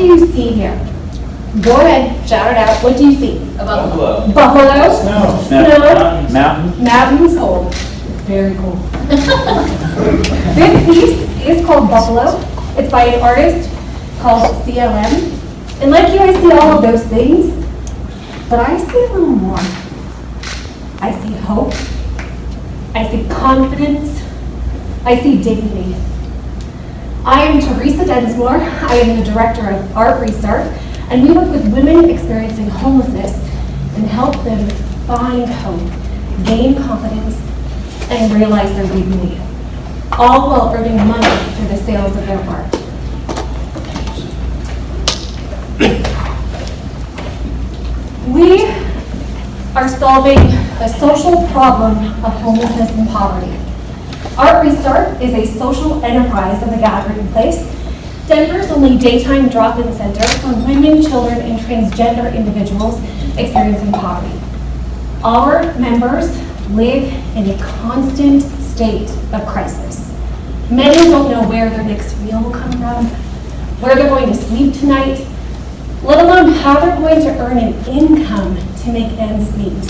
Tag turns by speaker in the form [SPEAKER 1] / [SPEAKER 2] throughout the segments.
[SPEAKER 1] you see here? Go ahead, shout it out. What do you see?
[SPEAKER 2] A buffalo.
[SPEAKER 1] Buffalo?
[SPEAKER 3] Snow. Mountain.
[SPEAKER 1] Mountains cold. Very cold. This piece is called Buffalo. It's by an artist called CLM. And like you, I see all of those things, but I see a little more. I see hope. I see confidence. I see dignity. I am Teresa Densmore. I am the director of Art Restart, and we work with women experiencing homelessness and help them find hope, gain confidence, and realize their dignity, all while earning money through the sales of their art. We are solving the social problem of homelessness and poverty. Art Restart is a social enterprise of the Gathering Place, Denver's only daytime drop-in center for women, children, and transgender individuals experiencing poverty. Our members live in a constant state of crisis. Many don't know where their next meal will come from, where they're going to sleep tonight, let alone how they're going to earn an income to make ends meet.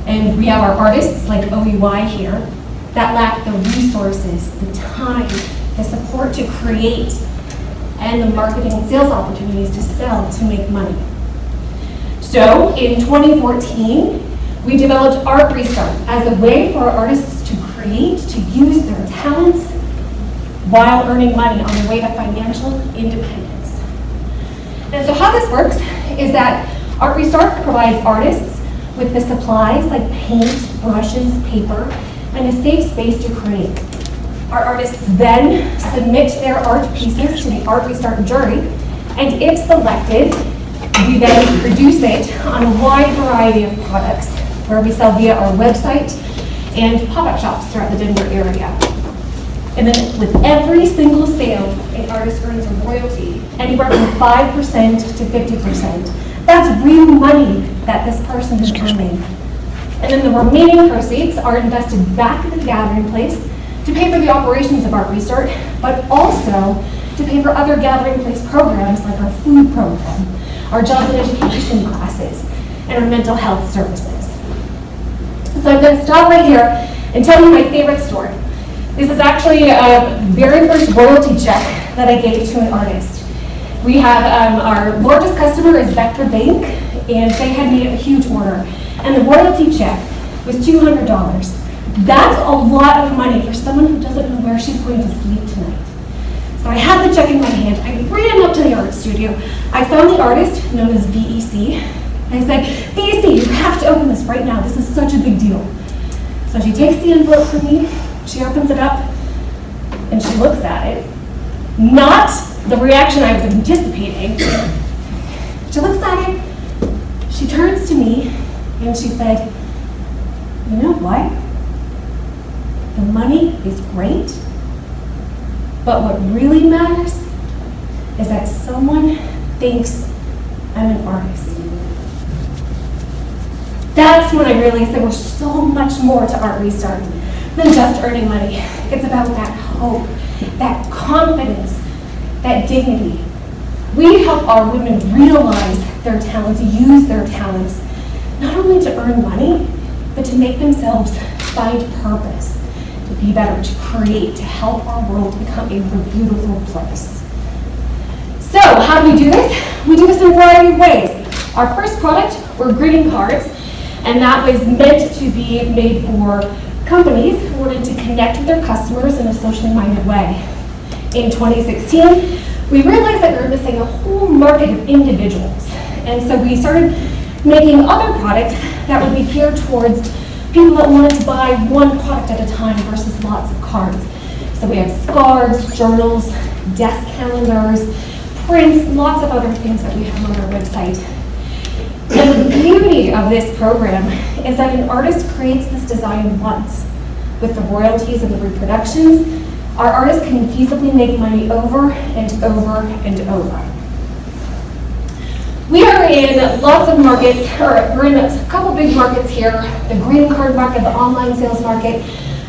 [SPEAKER 1] And we have our artists like OUI here that lack the resources, the time, the support to create, and the marketing and sales opportunities to sell to make money. So in 2014, we developed Art Restart as a way for our artists to create, to use their talents while earning money on their way to financial independence. And so how this works is that Art Restart provides artists with the supplies like paint, brushes, paper, and a safe space to create. Our artists then submit their art pieces to the Art Restart jury, and if selected, we then produce it on a wide variety of products where we sell via our website and pop-up shops throughout the Denver area. And then with every single sale, an artist earns a royalty, anywhere from 5% to 50%. That's real money that this person is earning. And then the remaining proceeds are invested back into the Gathering Place to pay for the operations of Art Restart, but also to pay for other Gathering Place programs like our food program, our job and education classes, and our mental health services. So I'm going to stop right here and tell you my favorite story. This is actually a very first royalty check that I gave to an artist. We have our largest customer is Vector Bank, and they had made a huge order. And the royalty check was $200. That's a lot of money for someone who doesn't know where she's going to sleep tonight. So I had the check in my hand. I ran up to the art studio. I found the artist known as VEC. And I said, VEC, you have to open this right now. This is such a big deal. So she takes the envelope from me. She opens it up, and she looks at it. Not the reaction I was anticipating. She looks at it, she turns to me, and she said, you know what? The money is great, but what really matters is that someone thinks I'm an artist. That's when I realized there was so much more to Art Restart than just earning money. It's about that hope, that confidence, that dignity. We help our women realize their talents, use their talents, not only to earn money, but to make themselves find purpose, to be better, to create, to help our world become a more beautiful place. So how do we do this? We do this in a variety of ways. Our first product were greeting cards, and that was meant to be made for companies who wanted to connect with their customers in a socially minded way. In 2016, we realized that we were missing a whole market of individuals. And so we started making other products that would be geared towards people that wanted to buy one product at a time versus lots of cards. So we have scarves, journals, desk calendars, prints, lots of other things that we have on our website. And the beauty of this program is that an artist creates this design once. With the royalties and the reproductions, our artists can feasibly make money over and over and over. We are in lots of markets, or we're in a couple big markets here, the greeting card market, the online sales market,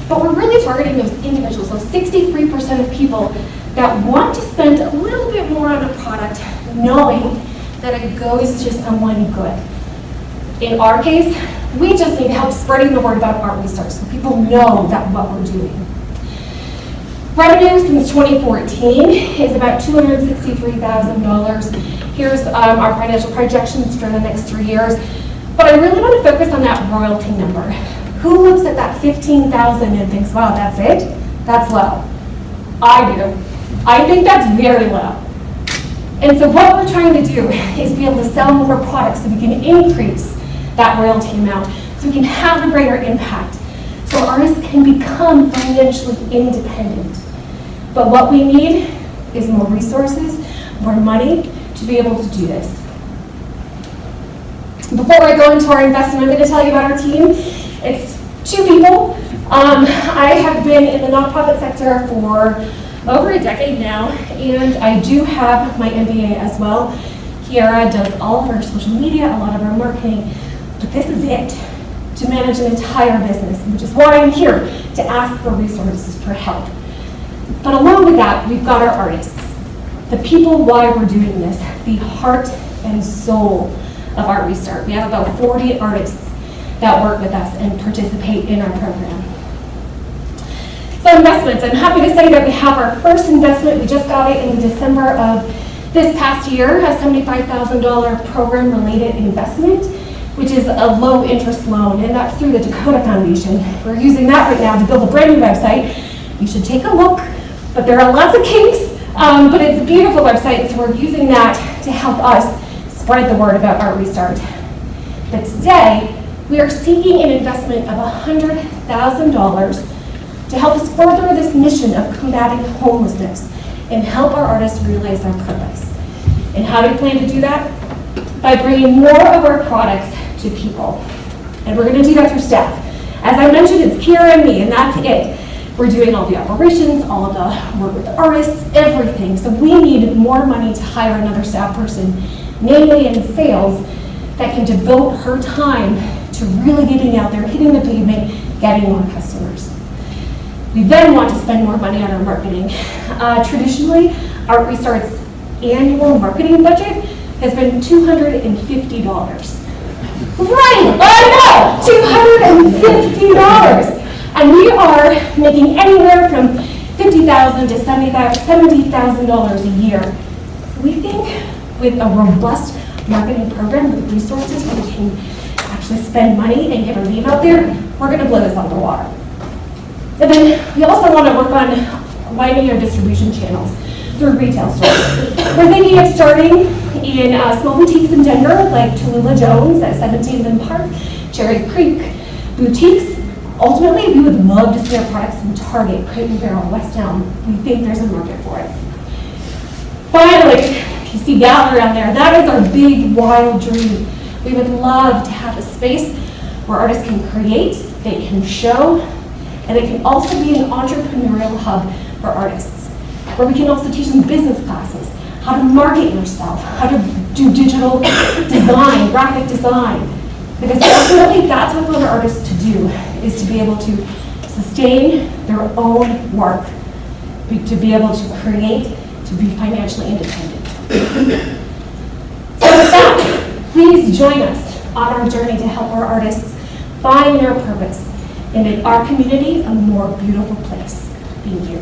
[SPEAKER 1] but we're really targeting those individuals, those 63% of people that want to spend a little bit more on a product, knowing that it goes to someone good. In our case, we just need help spreading the word about Art Restart so people know that what we're doing. Revenue since 2014 is about $263,000. Here's our financial projections for the next 3 years. But I really want to focus on that royalty number. Who looks at that $15,000 and thinks, wow, that's it? That's low. I do. I think that's very low. And so what we're trying to do is be able to sell more products so we can increase that royalty amount, so we can have a greater impact, so artists can become financially independent. But what we need is more resources, more money to be able to do this. Before I go into our investment, I'm going to tell you about our team. It's 2 people. I have been in the nonprofit sector for over a decade now, and I do have my MBA as well. Kiara does all of our social media, a lot of our marketing, but this is it, to manage an entire business, which is why I'm here, to ask for resources, for help. But along with that, we've got our artists, the people why we're doing this, the heart and soul of Art Restart. We have about 40 artists that work with us and participate in our program. So investments, I'm happy to say that we have our first investment. We just got it in December of this past year, a $75,000 program-related investment, which is a low-interest loan, and that's through the Dakota Foundation. We're using that right now to build a brand new website. You should take a look, but there are lots of kinks, but it's a beautiful website, so we're using that to help us spread the word about Art Restart. But today, we are seeking an investment of $100,000 to help us further this mission of combating homelessness and help our artists realize their purpose. And how do we plan to do that? By bringing more of our products to people. And we're going to do that through staff. As I mentioned, it's Kiara and me, and that's it. We're doing all the operations, all of the work with the artists, everything. So we need more money to hire another staff person, namely in sales, that can devote her time to really getting out there, hitting the pavement, getting more customers. We then want to spend more money on our marketing. Traditionally, Art Restart's annual marketing budget has been $250. Right, I know, $250. And we are making anywhere from $50,000 to $70,000 a year. We think with a robust marketing program with resources where we can actually spend money and get our name out there, we're going to blow this out of the water. And then we also want to work on widening our distribution channels through retail stores. We're thinking of starting in small boutiques in Denver, like Tallulah Jones at 17th and Park, Cherry Creek boutiques. Ultimately, we would love to see our products in Target, Crate and Barrel, West Elm. We think there's a market for it. Finally, you see Gallery on there. That is our big, wild dream. We would love to have a space where artists can create, they can show, and it can also be an entrepreneurial hub for artists, where we can also teach them business classes, how to market yourself, how to do digital design, graphic design. Because ultimately, that's what we want our artists to do, is to be able to sustain their own work, to be able to create, to be financially independent. So with that, please join us on our journey to help our artists find their purpose and make our community a more beautiful place. Thank you.